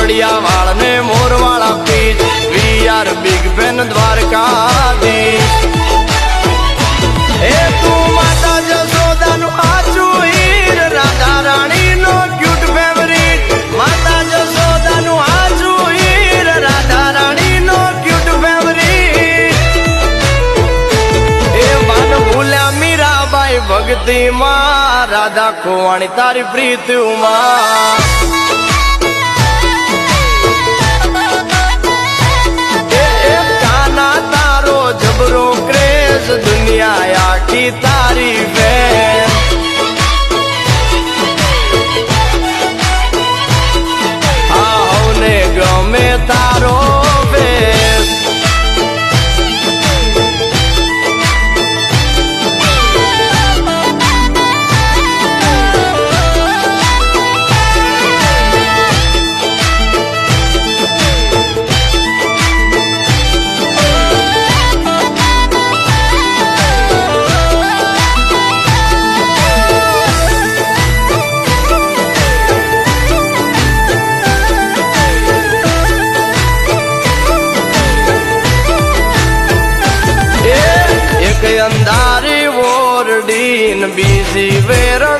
બાવળિયા વાળ ને મોરવાળા પીચ we are big fan Dwarkadhish એ તું માતા જશોદાનું આચું હીર રાધા રાણીનો ક્યુટ ફેવરિટ માતા જશોદાનું આચું હીર રાધા રાણીનો ક્યુટ ફેવરિટ એ વાન ભૂલ્યા મીરાબાઈ ભક્તિ માં રાધા ખોવાણી તારી પ્રીત ઉમા જબરો ક્રેઝ દુનિયા આખી તારી ફેન હા હવને ગમે તારો ફેસ અંધારી વોરડીન બીજી વેરણ